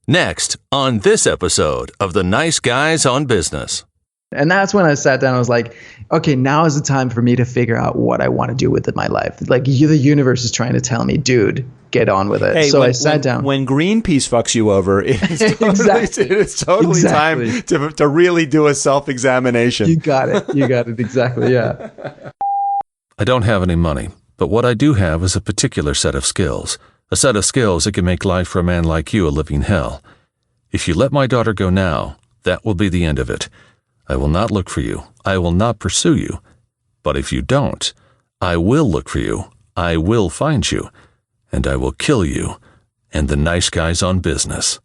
Next, on this episode of The Nice Guys on Business. And that's when I sat down. I was like, okay, now is the time for me to figure out what I want to do with my life. Like, the universe is trying to tell me, dude, get on with it. Hey, so I sat down. When Greenpeace fucks you over, it's totally, Exactly. it's totally Exactly. time to really do a self-examination. You got it. You got it. Exactly. Yeah. I don't have any money, but what I do have is a particular set of skills. A set of skills that can make life for a man like you a living hell. If you let my daughter go now, that will be the end of it. I will not look for you. I will not pursue you. But if you don't, I will look for you. I will find you. And I will kill you. And the nice guys on business.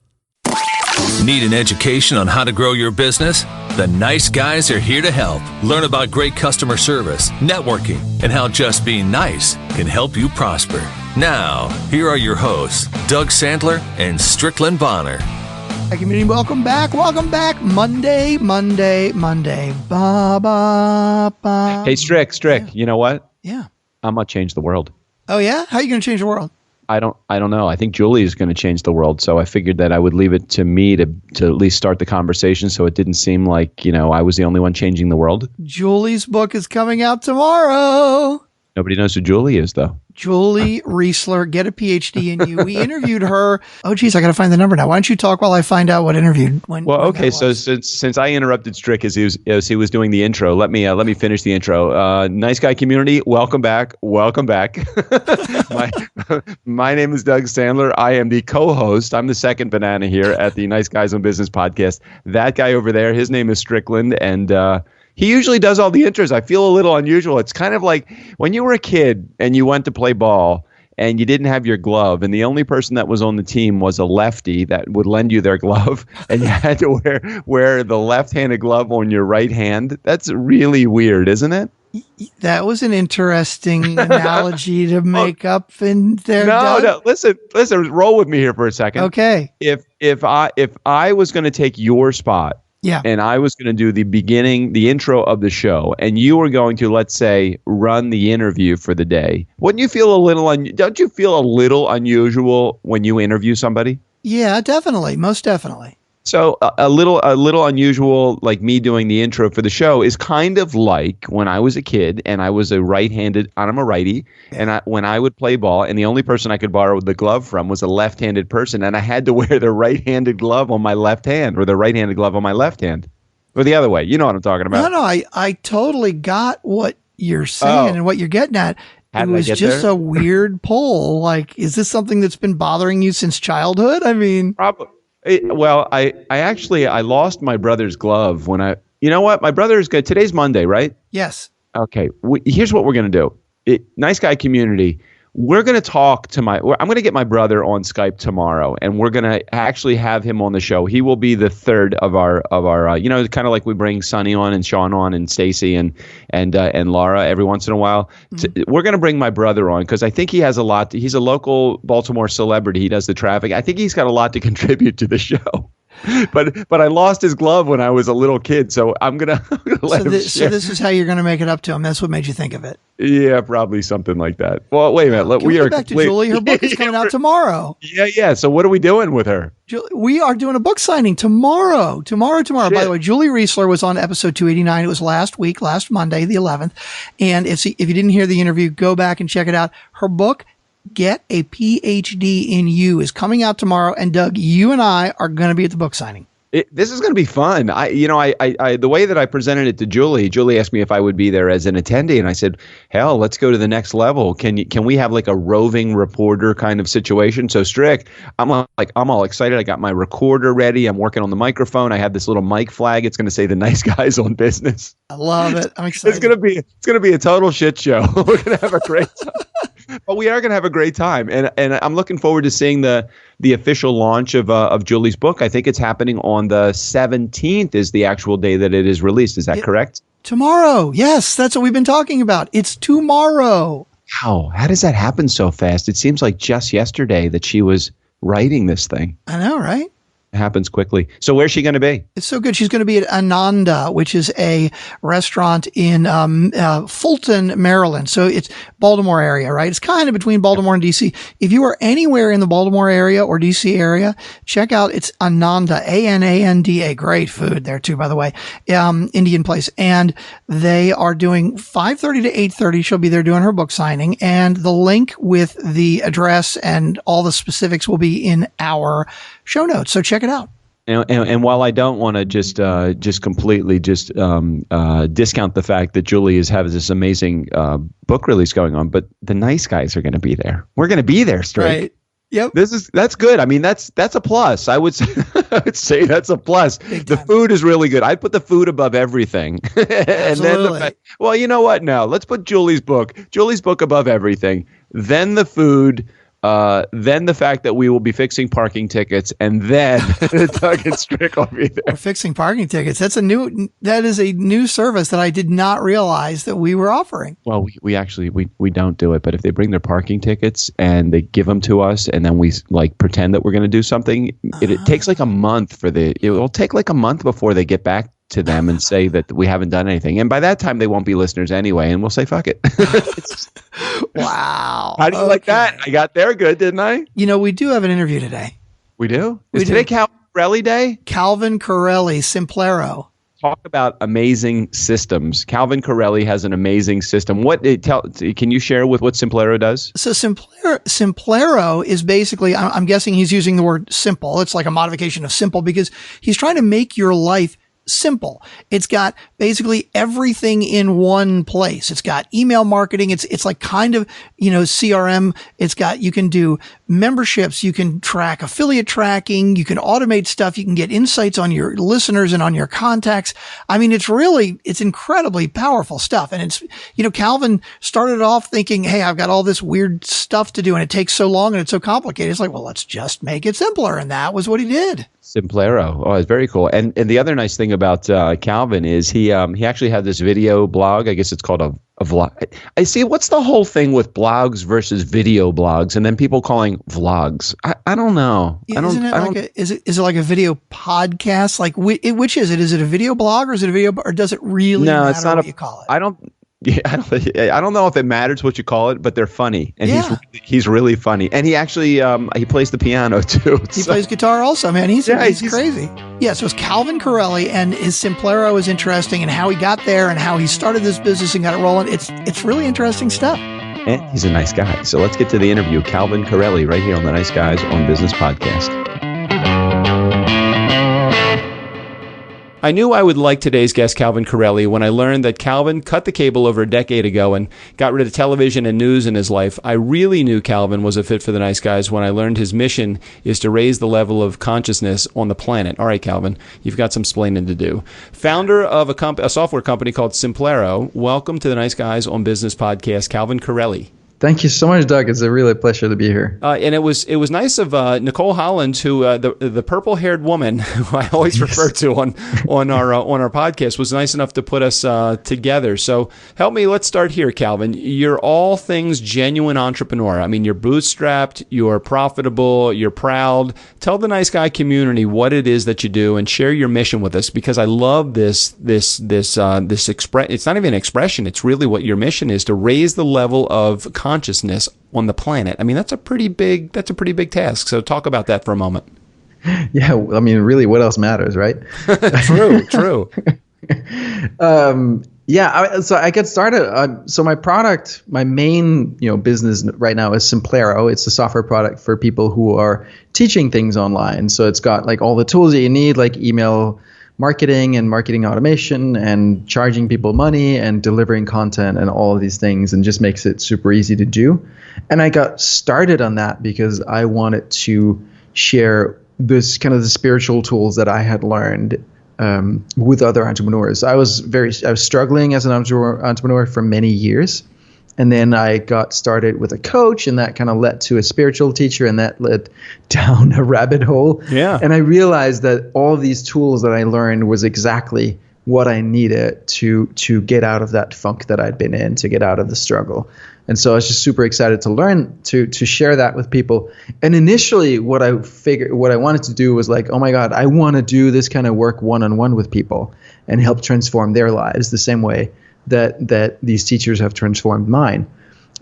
Need an education on how to grow your business? The nice guys are here to help. Learn about great customer service, networking, and how just being nice can help you prosper. Now, here are your hosts, Doug Sandler and Strickland Bonner. Hi, community. Welcome back. Welcome back. Monday. Ba, ba, ba. Hey, Strick, you know what? Yeah. I'm going to change the world. Oh, yeah? How are you going to change the world? I don't know. I think Julie is going to change the world. So I figured that I would leave it to me to at least start the conversation so it didn't seem like, I was the only one changing the world. Julie's book is coming out tomorrow. Nobody knows who Julie is, though. Julie Reisler, get a PhD in you. We interviewed her. Oh, geez, I got to find the number now. Why don't you talk while I find out what interviewed? Okay. So since I interrupted Strick as he was doing the intro, let me finish the intro. Nice guy community, welcome back. Welcome back. My name is Doug Sandler. I am the co-host. I'm the second banana here at the Nice Guys on Business podcast. That guy over there, his name is Strickland, and he usually does all the intros. I feel a little unusual. It's kind of like when you were a kid and you went to play ball and you didn't have your glove, and the only person that was on the team was a lefty that would lend you their glove, and you had to wear the left-handed glove on your right hand. That's really weird, isn't it? That was an interesting analogy to make up in there. No, listen, roll with me here for a second. Okay. If I was going to take your spot, yeah, and I was going to do the intro of the show, and you were going to, let's say, run the interview for the day. Wouldn't you feel don't you feel a little unusual when you interview somebody? Yeah, definitely. Most definitely. So a little unusual, like me doing the intro for the show, is kind of like when I was a kid and I was I'm a righty, and when I would play ball, and the only person I could borrow the glove from was a left-handed person, and I had to wear the right-handed glove on my left hand or the right-handed glove on my left hand, or the other way. You know what I'm talking about? No, I totally got what you're saying and what you're getting at. How it did I was get just there? a weird pull. Like, is this something that's been bothering you since childhood? I mean, probably. Well, I actually lost my brother's glove when you know what? My brother's good. Today's Monday, right? Yes. Okay. Here's what we're going to do. Nice guy community. We're going to talk to I'm going to get my brother on Skype tomorrow, and we're going to actually have him on the show. He will be the third of our kind of like we bring Sonny on and Sean on and Stacy and Laura every once in a while. Mm-hmm. We're going to bring my brother on because I think he has a lot. He's a local Baltimore celebrity. He does the traffic. I think he's got a lot to contribute to the show. But I lost his glove when I was a little kid, so I'm gonna let him share. So this is how you're going to make it up to him. That's what made you think of it. Yeah, probably something like that. Well, wait a minute. Can we go back to Julie? Her book is coming out tomorrow. Yeah. So what are we doing with her? We are doing a book signing tomorrow. Tomorrow. Shit. By the way, Julie Reisler was on episode 289. It was last Monday, the 11th. And if you didn't hear the interview, go back and check it out. Her book, Get a PhD in You, is coming out tomorrow. And Doug, you and I are going to be at the book signing. This is going to be fun. The way that I presented it to Julie asked me if I would be there as an attendee, and I said, hell, let's go to the next level. Can we have like a roving reporter kind of situation? So Strick, I'm all excited. I got my recorder ready. I'm working on the microphone. I have this little mic flag. It's going to say the Nice Guys on Business. I love it. I'm excited. It's going to be a total shit show. We're going to have a great time. But we are going to have a great time, and I'm looking forward to seeing the official launch of Julie's book. I think it's happening on the 17th is the actual day that it is released. Is that correct? Tomorrow. Yes, that's what we've been talking about. It's tomorrow. How does that happen so fast? It seems like just yesterday that she was writing this thing. I know, right? happens quickly. So where's she going to be? It's so good. She's going to be at Ananda, which is a restaurant in Fulton, Maryland. So it's Baltimore area, right? It's kind of between Baltimore and DC. If you are anywhere in the Baltimore area or DC area, check out it's Ananda, Ananda. Great food there too, by the way. Indian place. And they are doing 5:30 to 8:30. She'll be there doing her book signing. And the link with the address and all the specifics will be in our show notes. So check it out. And while I don't want to just completely discount the fact that Julie has this amazing book release going on, but the nice guys are going to be there. We're going to be there, Strick. Right. Yep. That's good. I mean, that's a plus. I would say that's a plus. The food is really good. I'd put the food above everything. And then well, you know what? Now let's put Julie's book above everything. Then the food. Then the fact that we will be fixing parking tickets, and then Doug and Strick will be there. We're fixing parking tickets. That is a new service that I did not realize that we were offering. Well, we actually don't do it, but if they bring their parking tickets and they give them to us, and then we like pretend that we're going to do something, it takes like a month it will take like a month before they get back to them and say that we haven't done anything. And by that time, they won't be listeners anyway, and we'll say, fuck it. Wow. How do you like that? I got there good, didn't I? You know, we do have an interview today. We do? Is today Calvin Correli Day? Calvin Correli, Simplero. Talk about amazing systems. Calvin Correli has an amazing system. Can you share with what Simplero does? So Simplero is basically, I'm guessing he's using the word simple. It's like a modification of simple because he's trying to make your life simple. It's got basically everything in one place. It's got email marketing. It's like kind of, CRM. You can do memberships. You can track affiliate tracking. You can automate stuff. You can get insights on your listeners and on your contacts. I mean, it's incredibly powerful stuff. And it's, Calvin started off thinking, hey, I've got all this weird stuff to do and it takes so long and it's so complicated. It's like, well, let's just make it simpler. And that was what he did. Simplero. Oh, it's very cool. And the other nice thing about Calvin is he actually had this video blog. I guess it's called a vlog. I see. What's the whole thing with blogs versus video blogs, and then people calling vlogs? I don't know. Is it like a video podcast? Like which is it? Is it a video blog or is it a video? Or does it really matter it's not what you call it? I don't know if it matters what you call it, but they're funny, and he's really funny, and he actually he plays the piano too. He plays guitar also, man. He's crazy. Yeah, so it's Calvin Correli, and his Simplero is interesting, and how he got there, and how he started this business and got it rolling. It's really interesting stuff. And he's a nice guy. So let's get to the interview. Calvin Correli, right here on the Nice Guys on Business podcast. I knew I would like today's guest, Calvin Correli, when I learned that Calvin cut the cable over a decade ago and got rid of television and news in his life. I really knew Calvin was a fit for the Nice Guys when I learned his mission is to raise the level of consciousness on the planet. All right, Calvin, you've got some splaining to do. Founder of a software company called Simplero, welcome to the Nice Guys on Business podcast, Calvin Correli. Thank you so much, Doug. It's a really pleasure to be here. And it was nice of Nicole Holland, who the purple-haired woman, who I always refer to on our podcast, was nice enough to put us together. So help me. Let's start here, Calvin. You're all things genuine entrepreneur. I mean, you're bootstrapped, you're profitable, you're proud. Tell the Nice Guy community what it is that you do, and share your mission with us, because I love this expression. It's not even an expression. It's really what your mission is, to raise the level of consciousness on the planet. I mean, that's a pretty big task. So talk about that for a moment. Yeah, I mean, really, what else matters, right? True. So I get started. So my product, my main business right now is Simplero. It's a software product for people who are teaching things online. So it's got like all the tools that you need, like email marketing and marketing automation and charging people money and delivering content and all of these things, and just makes it super easy to do. And I got started on that because I wanted to share this kind of the spiritual tools that I had learned with other entrepreneurs. I was struggling as an entrepreneur for many years. And then I got started with a coach, and that kind of led to a spiritual teacher, and that led down a rabbit hole. Yeah. And I realized that all of these tools that I learned was exactly what I needed to get out of that funk that I'd been in, to get out of the struggle. And so I was just super excited to learn to share that with people. And initially what I wanted to do was like, oh my God, I want to do this kind of work one-on-one with people and help transform their lives the same way that these teachers have transformed mine.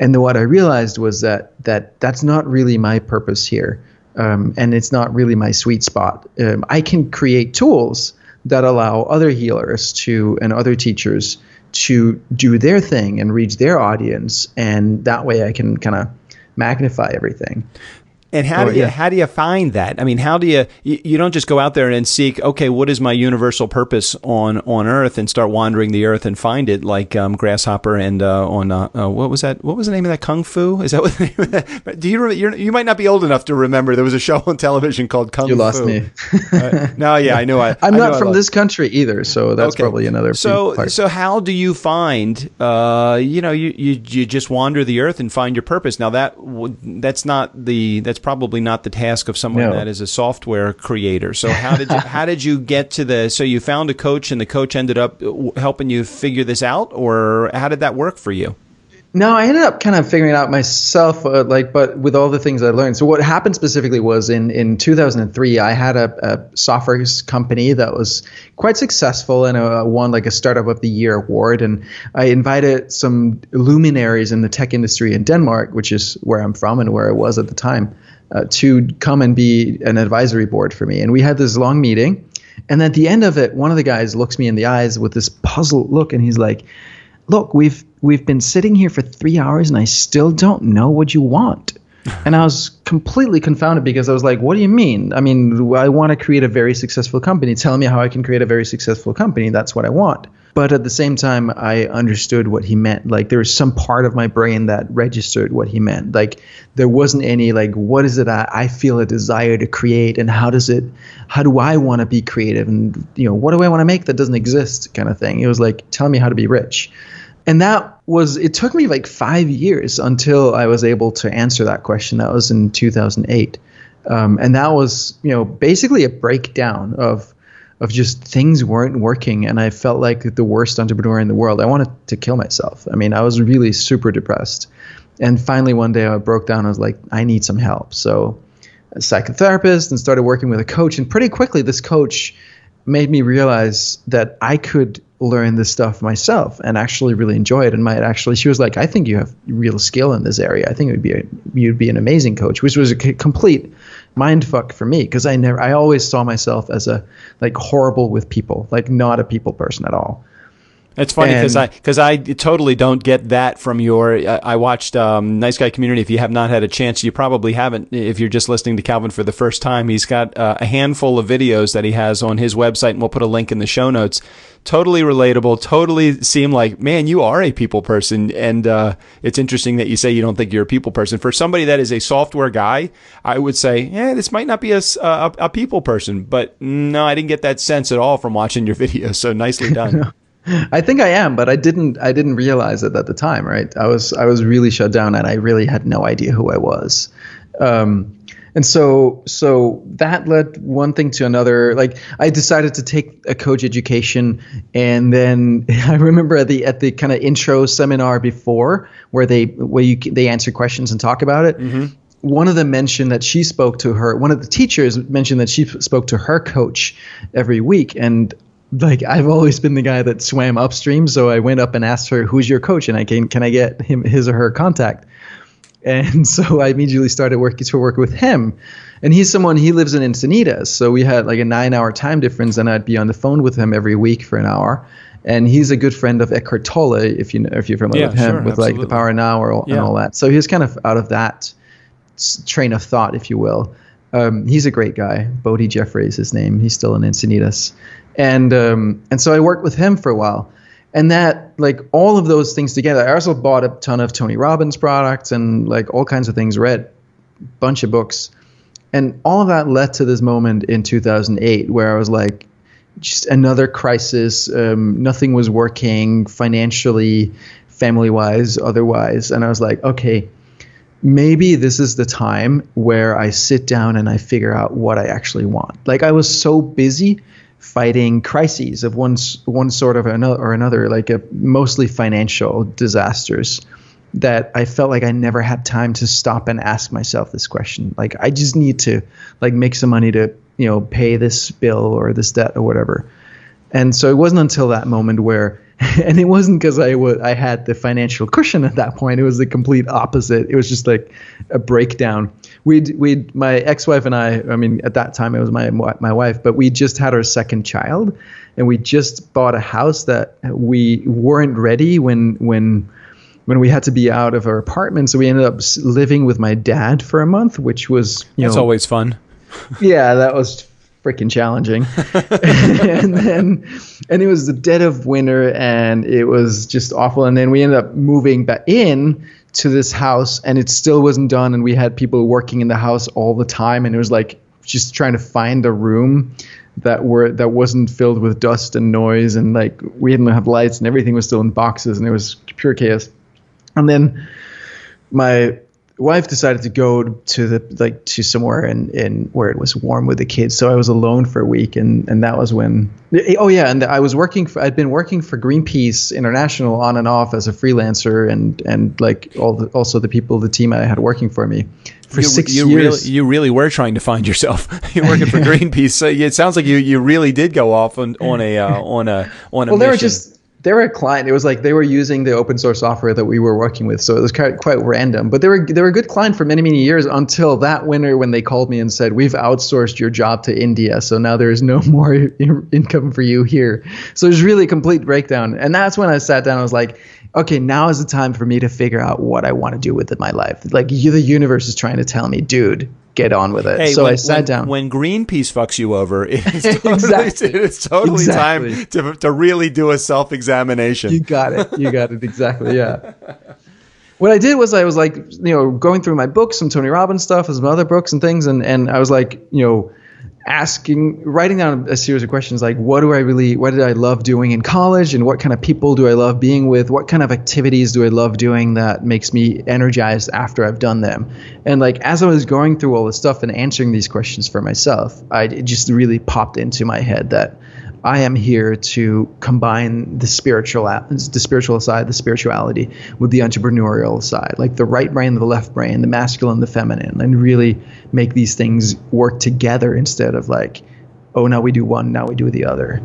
And then what I realized was that's not really my purpose here. And it's not really my sweet spot. I can create tools that allow other healers and other teachers to do their thing and reach their audience, and that way I can kind of magnify everything. And how do you find that? I mean, how do you don't just go out there and seek, okay, what is my universal purpose on Earth, and start wandering the earth and find it like Grasshopper and what was that? What was the name of that, Kung Fu? Is that what the name of that? But do you remember? You might not be old enough to remember. There was a show on television called Kung Fu. You lost me. No, yeah, I knew. I'm not from this country either, so that's probably another part. So how do you find? You just wander the earth and find your purpose. Now that's probably not the task of someone that is a software creator. So how did you get to so you found a coach, and the coach ended up helping you figure this out, or how did that work for you? No, I ended up kind of figuring it out myself, but with all the things I learned. So what happened specifically was in 2003, I had a software company that was quite successful and won like a Startup of the Year award. And I invited some luminaries in the tech industry in Denmark, which is where I'm from and where I was at the time, to come and be an advisory board for me. And we had this long meeting. And at the end of it, one of the guys looks me in the eyes with this puzzled look, and he's like, look, we've been sitting here for 3 hours and I still don't know what you want. And I was completely confounded, because I was like, what do you mean? I mean, I want to create a very successful company. Tell me how I can create a very successful company. That's what I want. But at the same time, I understood what he meant. Like, there was some part of my brain that registered what he meant. Like, there wasn't any like, what is it I feel a desire to create, and how do I want to be creative, and what do I want to make that doesn't exist, kind of thing. It was like, tell me how to be rich. And it took me like 5 years until I was able to answer that question. That was in 2008. And that was, basically a breakdown of just things weren't working. And I felt like the worst entrepreneur in the world. I wanted to kill myself. I mean, I was really super depressed. And finally, one day I broke down. I was like, I need some help. So a psychotherapist, and started working with a coach. And pretty quickly, this coach made me realize that I could learn this stuff myself and actually really enjoy it. And she was like, I think you have real skill in this area. I think you'd be an amazing coach, which was a complete mind fuck for me, because I always saw myself as a horrible with people, like not a people person at all. It's funny because I totally don't get that from I watched Nice Guy Community. If you have not had a chance, you probably haven't. If you're just listening to Calvin for the first time, he's got a handful of videos that he has on his website, and we'll put a link in the show notes. Totally relatable, totally seem like, man, you are a people person. And it's interesting that you say you don't think you're a people person. For somebody that is a software guy, I would say, this might not be a people person. But no, I didn't get that sense at all from watching your videos. So nicely done. I think I am, but I didn't realize it at the time, right? I was really shut down, and I really had no idea who I was. And so that led one thing to another. Like, I decided to take a coach education, and then I remember at the kind of intro seminar before, where they answer questions and talk about it. Mm-hmm. One of them mentioned that one of the teachers mentioned that she spoke to her coach every week. And like, I've always been the guy that swam upstream. So I went up and asked her, who's your coach? And can I get his or her contact? And so I immediately started working with him. And he lives in Encinitas. So we had like a 9-hour time difference, and I'd be on the phone with him every week for an hour. And he's a good friend of Eckhart Tolle, if you're familiar with him, sure, with absolutely. Like The Power Now and all that. So he's kind of out of that train of thought, if you will. He's a great guy. Bodhi Jeffrey is his name. He's still in Encinitas. And so I worked with him for a while. And that, like, all of those things together, I also bought a ton of Tony Robbins products and like all kinds of things, read a bunch of books. And all of that led to this moment in 2008 where I was like, just another crisis. Nothing was working financially, family-wise, otherwise. And I was like, okay, maybe this is the time where I sit down and I figure out what I actually want. Like, I was so busy fighting crises of one sort of another, like mostly financial disasters, that I felt like I never had time to stop and ask myself this question. Like, I just need to like make some money to, pay this bill or this debt or whatever. And so it wasn't until that moment where, and it wasn't because I had the financial cushion at that point. It was the complete opposite. It was just like a breakdown. My ex-wife and I mean, at that time it was my wife, but we just had our second child, and we just bought a house that we weren't ready when we had to be out of our apartment. So we ended up living with my dad for a month, which was, That's always fun. Yeah, that was freaking challenging. and it was the dead of winter, and it was just awful. And then we ended up moving back in to this house, and it still wasn't done. And we had people working in the house all the time, and it was like just trying to find a room that wasn't filled with dust and noise, and like we didn't have lights, and everything was still in boxes, and it was pure chaos. And then my wife decided to go to somewhere in where it was warm with the kids. So I was alone for a week, and that was when. Oh yeah, and I'd been working for Greenpeace International on and off as a freelancer, and like also the team I had working for me for 6 years. You really were trying to find yourself. You're working for Greenpeace, so it sounds like you really did go off on a well, mission. They were a client. It was like they were using the open source software that we were working with. So it was quite random. But they were a good client for many, many years, until that winter when they called me and said, we've outsourced your job to India. So now there is no more income for you here. So it was really a complete breakdown. And that's when I sat down. I was like, okay, now is the time for me to figure out what I want to do with my life. Like the universe is trying to tell me, dude, get on with it. Hey, so I sat down. When Greenpeace fucks you over, it's totally time to really do a self-examination. You got it. Exactly. Yeah. What I did was I was like, going through my books, some Tony Robbins stuff, and some other books and things. And I was like, writing down a series of questions like, what did I love doing in college, and what kind of people do I love being with? What kind of activities do I love doing that makes me energized after I've done them? And like, as I was going through all this stuff and answering these questions for myself, it just really popped into my head that I am here to combine the spiritual side, the spirituality, with the entrepreneurial side, like the right brain, the left brain, the masculine, the feminine, and really make these things work together instead of like, oh, now we do one, now we do the other.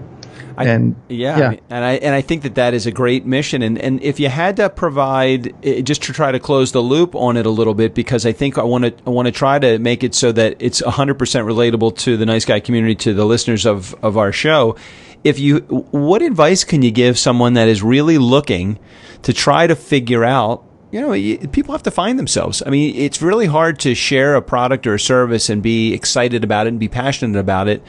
And I think that is a great mission. And if you had to provide, just to try to close the loop on it a little bit, because I think I want to try to make it so that it's 100% relatable to the Nice Guy community, to the listeners of our show. What advice can you give someone that is really looking to try to figure out, people have to find themselves. I mean, it's really hard to share a product or a service and be excited about it and be passionate about it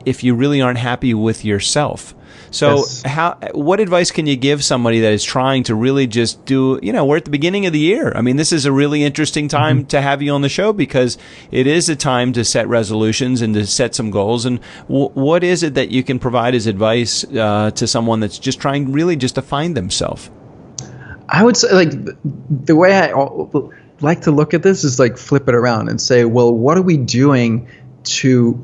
if you really aren't happy with yourself. So what advice can you give somebody that is trying to really just do, we're at the beginning of the year. I mean, this is a really interesting time to have you on the show, because it is a time to set resolutions and to set some goals. And what is it that you can provide as advice to someone that's just trying really just to find themselves? I would say, like, the way I like to look at this is like flip it around and say, well, what are we doing to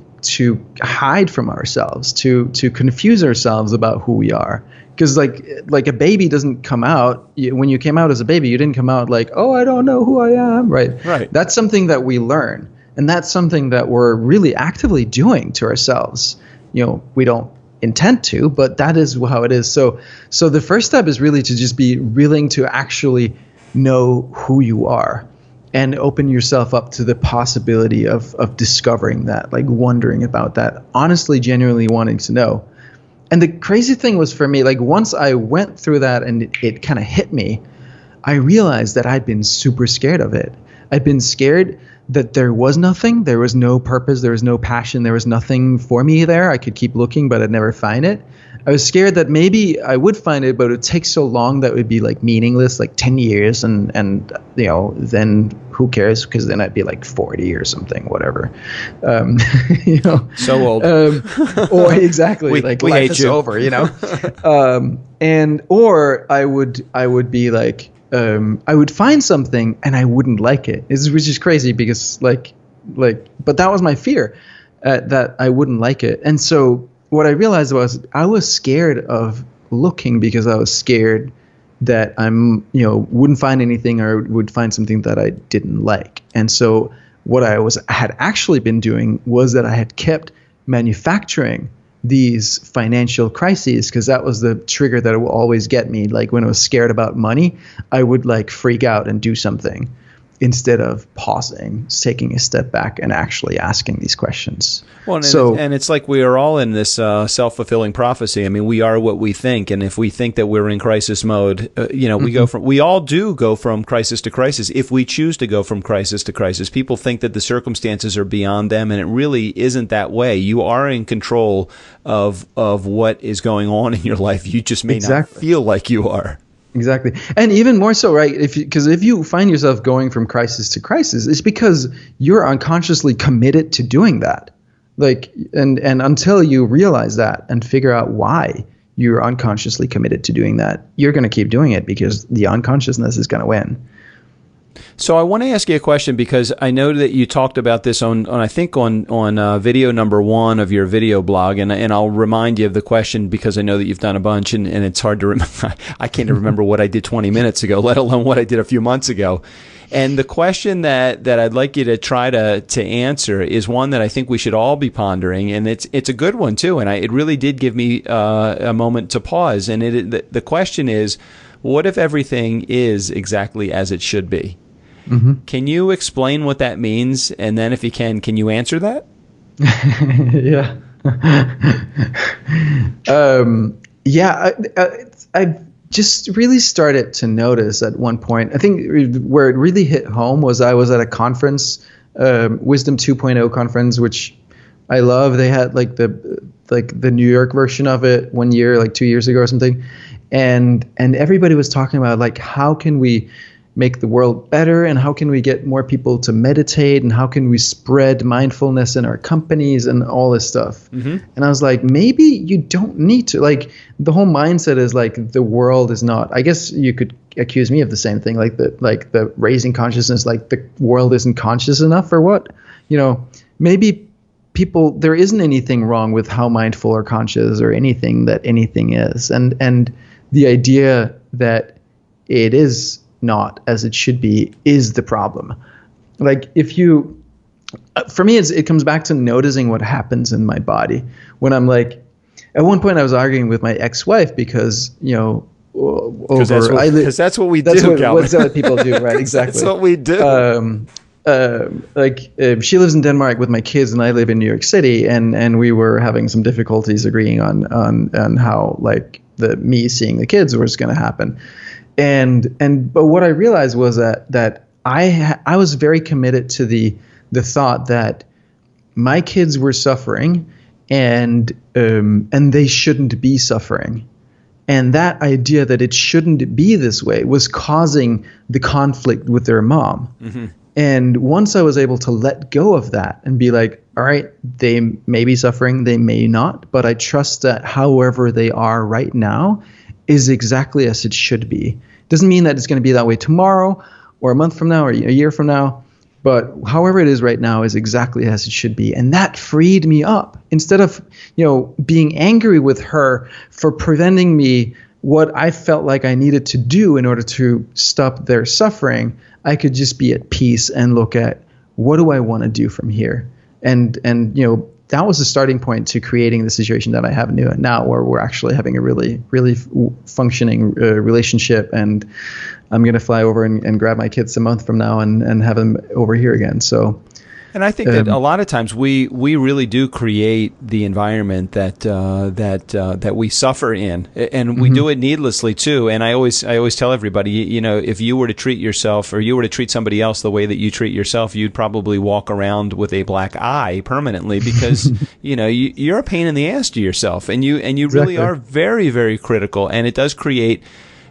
hide from ourselves, to confuse ourselves about who we are? Because like a baby doesn't come out, when you came out as a baby, you didn't come out like, oh, I don't know who I am, right? That's something that we learn, and that's something that we're really actively doing to ourselves. We don't intend to, but that is how it is. So the first step is really to just be willing to actually know who you are, and open yourself up to the possibility of discovering that, like wondering about that, honestly, genuinely wanting to know. And the crazy thing was, for me, like, once I went through that and it kind of hit me, I realized that I'd been super scared of it. I'd been scared that there was nothing, there was no purpose, there was no passion, there was nothing for me there. I could keep looking, but I'd never find it. I was scared that maybe I would find it, but it would take so long that it would be like meaningless, like 10 years. And then who cares? Because then I'd be like 40 or something, whatever. So old. Or exactly, like life is over, or I would be like, I would find something and I wouldn't like it, which is crazy, because but that was my fear, that I wouldn't like it. And so what I realized was I was scared of looking because I was scared that wouldn't find anything or would find something that I didn't like. And so what I had actually been doing was that I had kept manufacturing these financial crises, because that was the trigger that would always get me. Like when I was scared about money, I would like freak out and do something instead of pausing, taking a step back and actually asking these questions. Well, and it's like we are all in this self-fulfilling prophecy. I mean, we are what we think, and if we think that we're in crisis mode, we all do go from crisis to crisis. If we choose to go from crisis to crisis, people think that the circumstances are beyond them, and it really isn't that way. You are in control of what is going on in your life. You just may not feel like you are. Exactly. And even more so, right? Because if you find yourself going from crisis to crisis, it's because you're unconsciously committed to doing that. Like, and until you realize that and figure out why you're unconsciously committed to doing that, you're going to keep doing it because the unconsciousness is going to win. So I want to ask you a question, because I know that you talked about this on video number 1 of your video blog, and I'll remind you of the question because I know that you've done a bunch, and it's hard to remember. I can't remember what I did 20 minutes ago, let alone what I did a few months ago. And the question that I'd like you to try to answer is one that I think we should all be pondering, and it's a good one too. And it really did give me a moment to pause. And the question is, what if everything is exactly as it should be? Mm-hmm. Can you explain what that means? And then if you can you answer that? Yeah. I just really started to notice at one point, I think where it really hit home was I was at a conference, Wisdom 2.0 conference, which I love. They had like the New York version of it 1 year, like 2 years ago or something. And everybody was talking about like, how can we make the world better, and how can we get more people to meditate, and how can we spread mindfulness in our companies and all this stuff. Mm-hmm. And I was like, maybe you don't need to. Like, the whole mindset is like the world is not, I guess you could accuse me of the same thing, like the raising consciousness, like the world isn't conscious enough or what, maybe people, there isn't anything wrong with how mindful or conscious or anything that anything is. And the idea that it is not as it should be is the problem. Like for me, it comes back to noticing what happens in my body when I'm like, at one point I was arguing with my ex-wife because, because that's what we do. That's what people do, right? Exactly. That's what we do. She lives in Denmark with my kids, and I live in New York City, and we were having some difficulties agreeing on how like me seeing the kids was going to happen. But what I realized was that I was very committed to the thought that my kids were suffering, and they shouldn't be suffering, and that idea that it shouldn't be this way was causing the conflict with their mom. Mm-hmm. And once I was able to let go of that and be like, all right, they may be suffering, they may not, but I trust that however they are right now is exactly as it should be. Doesn't mean that it's going to be that way tomorrow or a month from now or a year from now, but however it is right now is exactly as it should be. And that freed me up. Instead of, being angry with her for preventing me what I felt like I needed to do in order to stop their suffering, I could just be at peace and look at, what do I want to do from here? And that was the starting point to creating the situation that I have now, where we're actually having a really, really functioning relationship. And I'm going to fly over and grab my kids a month from now and have them over here again. So, and I think that a lot of times we really do create the environment that we suffer in, and we do it needlessly too. And I always tell everybody, if you were to treat yourself or you were to treat somebody else the way that you treat yourself, you'd probably walk around with a black eye permanently because you're a pain in the ass to yourself, and you really are very, very critical, and it does create.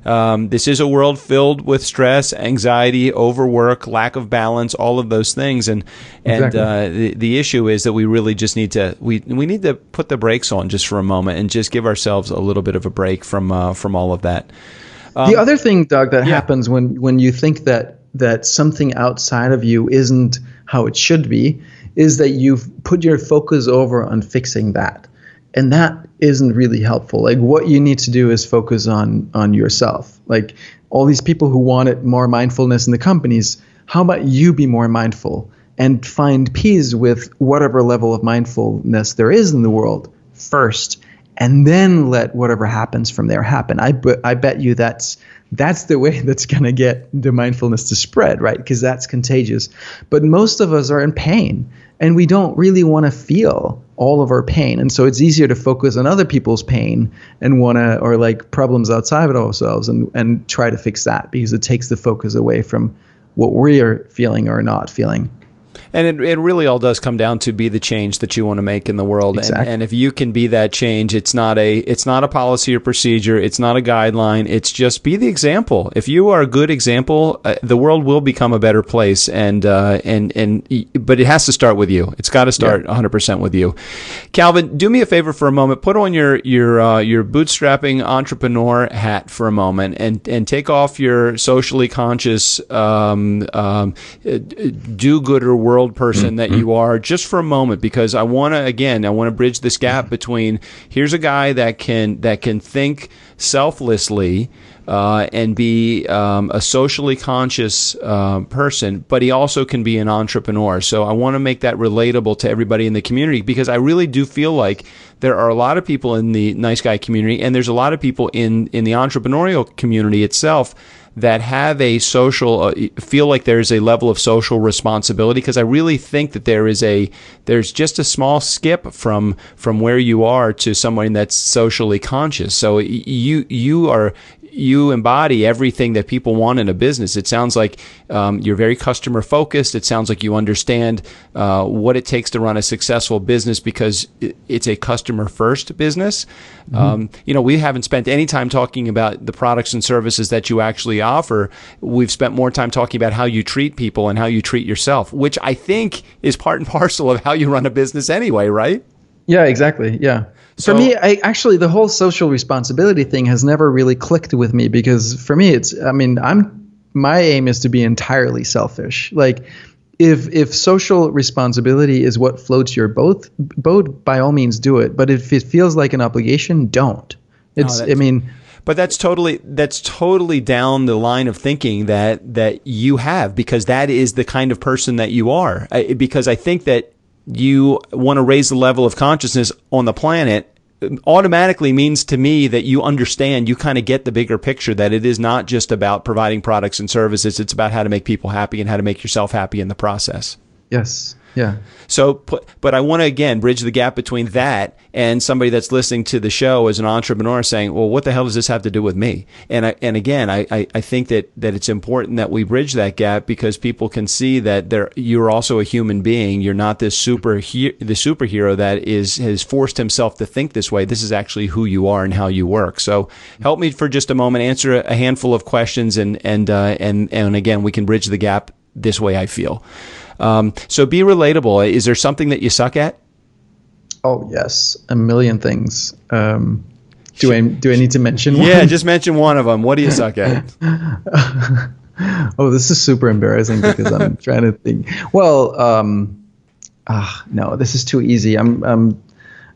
This is a world filled with stress, anxiety, overwork, lack of balance, all of those things, and the issue is that we really just need to we need to put the brakes on just for a moment and just give ourselves a little bit of a break from all of that. The other thing, Doug, that happens when you think that something outside of you isn't how it should be is that you've put your focus over on fixing that. And that isn't really helpful. Like, what you need to do is focus on yourself. Like, all these people who wanted more mindfulness in the companies, how about you be more mindful and find peace with whatever level of mindfulness there is in the world first, and then let whatever happens from there happen. I bet you that's the way that's going to get the mindfulness to spread, right? Because that's contagious. But most of us are in pain, and we don't really want to feel all of our pain. And so it's easier to focus on other people's pain and or like problems outside of ourselves and try to fix that, because it takes the focus away from what we are feeling or not feeling. And it really all does come down to be the change that you want to make in the world. Exactly. And if you can be that change, it's not a policy or procedure. It's not a guideline. It's just be the example. If you are a good example, the world will become a better place. But it has to start with you. It's got to start 100% with you. Calvin, do me a favor for a moment. Put on your bootstrapping entrepreneur hat for a moment and take off your socially conscious do-gooder world person that you are just for a moment, because I want to bridge this gap between here's a guy that can think selflessly and be a socially conscious person, but he also can be an entrepreneur. So I want to make that relatable to everybody in the community, because I really do feel like there are a lot of people in the nice guy community, and there's a lot of people in the entrepreneurial community itself that have a social, feel like there's a level of social responsibility, because I really think that there's just a small skip from where you are to someone that's socially conscious. So you embody everything that people want in a business. It sounds like you're very customer focused. It sounds like you understand what it takes to run a successful business, because it's a customer first business. We haven't spent any time talking about the products and services that you actually offer. We've spent more time talking about how you treat people and how you treat yourself, which I think is part and parcel of how you run a business anyway, right? Yeah, exactly. Yeah. So, for me, the whole social responsibility thing has never really clicked with me, because for me, my aim is to be entirely selfish. Like, if social responsibility is what floats your boat, by all means do it. But if it feels like an obligation, don't. But that's totally down the line of thinking that you have, because that is the kind of person that you are. Because I think that you want to raise the level of consciousness on the planet automatically means to me that you understand, you kind of get the bigger picture, that it is not just about providing products and services. It's about how to make people happy and how to make yourself happy in the process. Yes. Yeah. So, but I want to, again, bridge the gap between that and somebody that's listening to the show as an entrepreneur saying, well, what the hell does this have to do with me? And I think that it's important that we bridge that gap, because people can see that you're also a human being. You're not this the superhero that has forced himself to think this way. This is actually who you are and how you work. So help me for just a moment, answer a handful of questions, and again, we can bridge the gap this way, I feel. So be relatable. Is there something that you suck at? Oh, yes. A million things. Do I need to mention one? Yeah, just mention one of them. What do you suck at? Oh, this is super embarrassing, because I'm trying to think. Well, no, this is too easy. I'm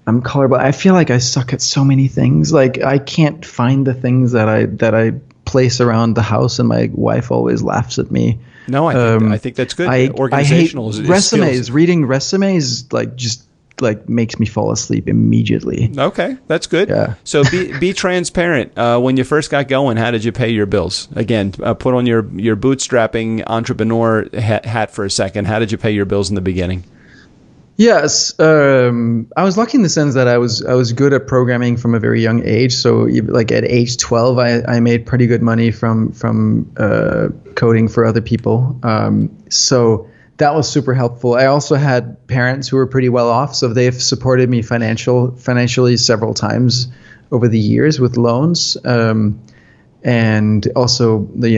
colorblind. I feel like I suck at so many things. Like, I can't find the things that I place around the house, and my wife always laughs at me. No, I think that's good. Organizational. I hate resumes. Reading resumes just makes me fall asleep immediately. Okay, that's good. Yeah. So be transparent. When you first got going, how did you pay your bills? Again, put on your bootstrapping entrepreneur hat for a second. How did you pay your bills in the beginning? Yes, I was lucky in the sense that I was good at programming from a very young age. So, like at age 12, I made pretty good money from coding for other people. So that was super helpful. I also had parents who were pretty well off, so they've supported me financially several times over the years with loans. And also, they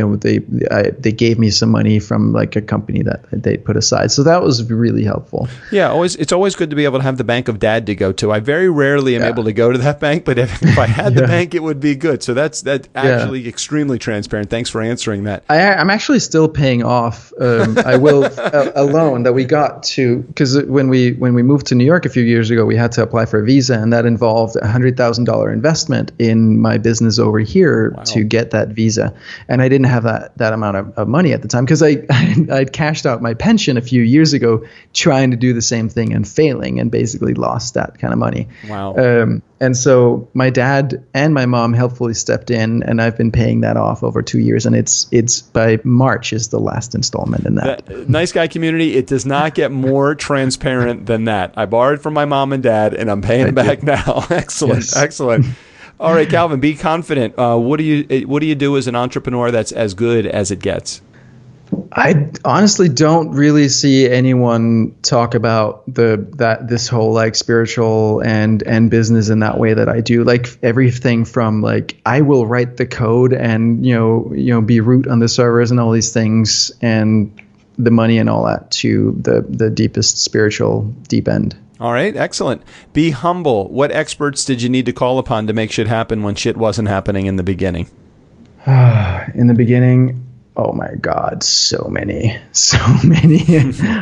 gave me some money from like a company that they put aside. So that was really helpful. Yeah, it's always good to be able to have the bank of dad to go to. I very rarely am able to go to that bank, but if I had the bank, it would be good. So that's actually extremely transparent. Thanks for answering that. I'm actually still paying off. I will a loan that we got to, because when we moved to New York a few years ago, we had to apply for a visa, and that involved a $100,000 investment in my business over here to get that visa. And I didn't have that amount of money at the time, because I'd cashed out my pension a few years ago trying to do the same thing and failing, and basically lost that kind of money. Wow. And so my dad and my mom helpfully stepped in, and I've been paying that off over 2 years. And it's by March is the last installment in that. Nice Guy community, it does not get more transparent than that. I borrowed from my mom and dad, and I'm paying back now. Excellent. Yes. Excellent. All right, Calvin, be confident. What do you do as an entrepreneur that's as good as it gets? I honestly don't really see anyone talk about this whole like spiritual and business in that way that I do. Like everything from like I will write the code and be root on the servers and all these things, and the money and all that, to the deepest spiritual deep end. All right, excellent. Be humble. What experts did you need to call upon to make shit happen when shit wasn't happening in the beginning? In the beginning, oh my God, so many.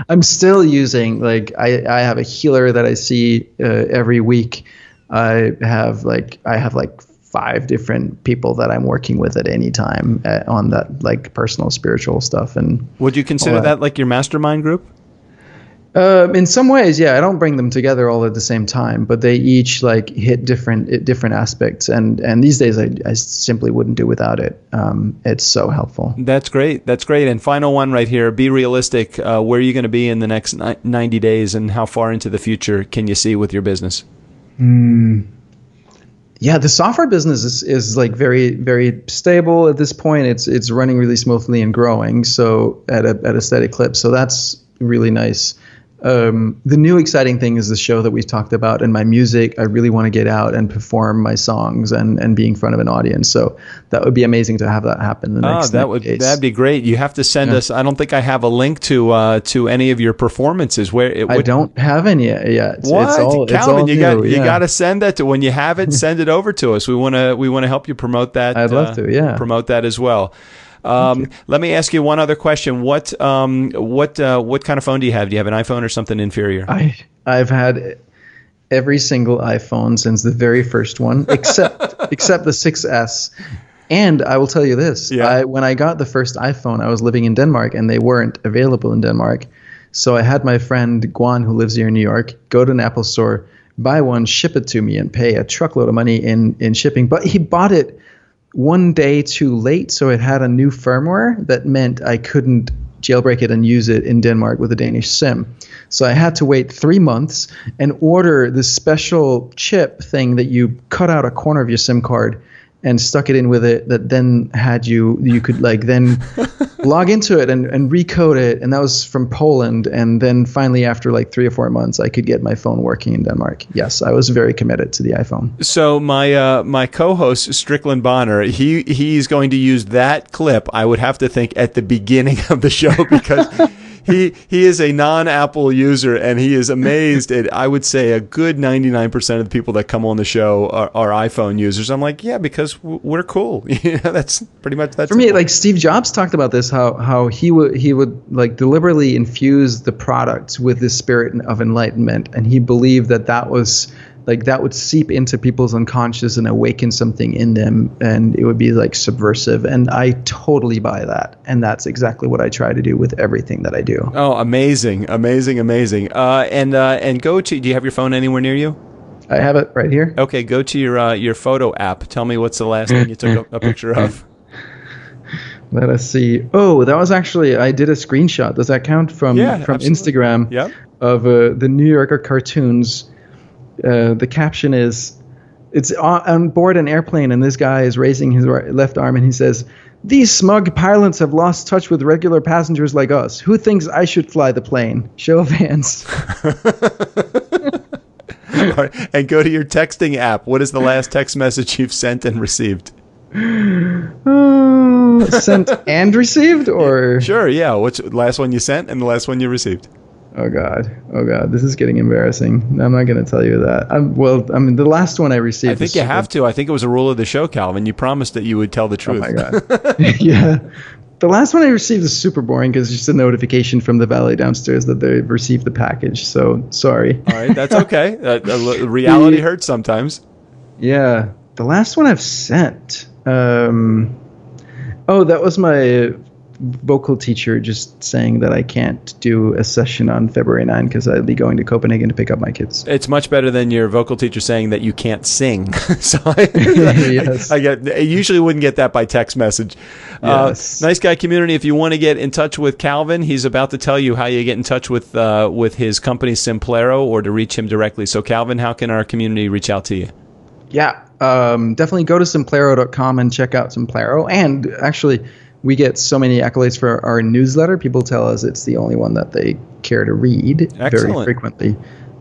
I'm still using, like, I have a healer that I see every week. I have like 5 different people that I'm working with at any time on that like personal spiritual stuff. And would you consider that like your mastermind group? In some ways, yeah. I don't bring them together all at the same time, but they each like hit different aspects. And these days, I simply wouldn't do without it. It's so helpful. That's great. That's great. And final one right here. Be realistic. Where are you going to be in the next 90 days, and how far into the future can you see with your business? Yeah, the software business is like very, very stable at this point. It's running really smoothly and growing, so at a steady clip. So that's really nice. The new exciting thing is the show that we've talked about, and my music. I really want to get out and perform my songs and be in front of an audience. So that would be amazing to have that happen in the next 90 days. That'd be great. You have to send us. I don't think I have a link to any of your performances. I don't have any yet. What? Calvin, you got to send that to. When you have it, send it over to us. We want to help you promote that. I'd love to. Yeah. Promote that as well. Let me ask you one other question. What kind of phone do you have? Do you have an iPhone or something inferior? I've had every single iPhone since the very first one, except the 6S. And I will tell you this: when I got the first iPhone, I was living in Denmark, and they weren't available in Denmark. So I had my friend Guan, who lives here in New York, go to an Apple store, buy one, ship it to me, and pay a truckload of money in shipping. But he bought it one day too late, so it had a new firmware that meant I couldn't jailbreak it and use it in Denmark with a Danish SIM. So I had to wait 3 months and order this special chip thing that you cut out a corner of your SIM card and stuck it in with it, that then had you could like then log into it and recode it. And that was from Poland. And then finally, after like 3 or 4 months, I could get my phone working in Denmark. Yes, I was very committed to the iPhone. So my co-host, Strickland Bonner, he's going to use that clip, I would have to think, at the beginning of the show, because he is a non-Apple user, and he is amazed at, I would say, a good 99% of the people that come on the show are iPhone users. I'm like, yeah, because we're cool. That's pretty much that. For me, like Steve Jobs talked about this, how he would like deliberately infuse the product with the spirit of enlightenment, and he believed that was like that would seep into people's unconscious and awaken something in them, and it would be like subversive. And I totally buy that, and that's exactly what I try to do with everything that I do. Oh, amazing. And go to. Do you have your phone anywhere near you? I have it right here. Okay, go to your photo app. Tell me what's the last thing you took a picture of. Let us see. Oh, that was actually, I did a screenshot. Does that count from Instagram? Yep. Of the New Yorker cartoons. The caption is, it's on board an airplane, and this guy is raising his left arm, and he says, "These smug pilots have lost touch with regular passengers like us. Who thinks I should fly the plane? Show of hands." All right. And go to your texting app. What is the last text message you've sent and received? Sent and received, or sure, yeah. What's the last one you sent and the last one you received? Oh God, this is getting embarrassing. I'm not going to tell you that. The last one I received. I think you have to. I think it was a rule of the show, Calvin. You promised that you would tell the truth. Oh my God. Yeah. The last one I received is super boring because it's just a notification from the valet downstairs that they've received the package. So sorry. All right, that's okay. Reality hurts sometimes. Yeah. The last one I've sent. That was my vocal teacher just saying that I can't do a session on February 9 because I'll be going to Copenhagen to pick up my kids. It's much better than your vocal teacher saying that you can't sing. So yes. I usually wouldn't get that by text message. Yes. Nice Guy Community, if you want to get in touch with Calvin, he's about to tell you how you get in touch with his company Simplero or to reach him directly. So Calvin, how can our community reach out to you? Yeah, definitely go to Simplero.com and check out Simplero. And actually, we get so many accolades for our newsletter. People tell us it's the only one that they care to read very frequently.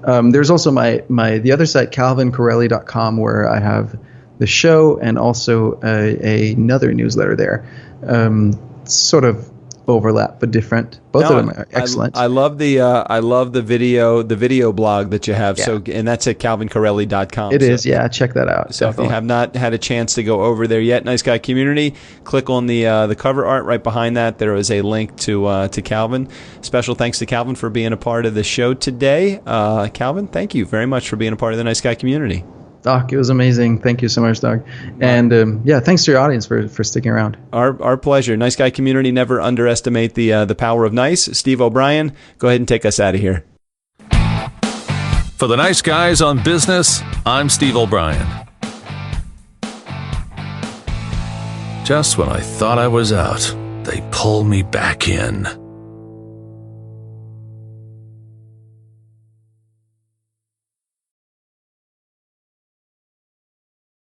There's also the other site, calvincorreli.com, where I have the show and also another newsletter there. Sort of overlap but different. Both of them are excellent. I love the video blog that you have. Yeah. So, and that's at calvincorreli.com. It is, yeah. Check that out. So definitely. If you have not had a chance to go over there yet, Nice Guy Community, click on the cover art right behind that. There is a link to Calvin. Special thanks to Calvin for being a part of the show today. Calvin, thank you very much for being a part of the Nice Guy Community. Doc, it was amazing. Thank you so much, Doc. And thanks to your audience for sticking around. Our pleasure. Nice Guy Community, never underestimate the power of nice. Steve O'Brien, go ahead and take us out of here. For the Nice Guys on Business, I'm Steve O'Brien. Just when I thought I was out, they pull me back in.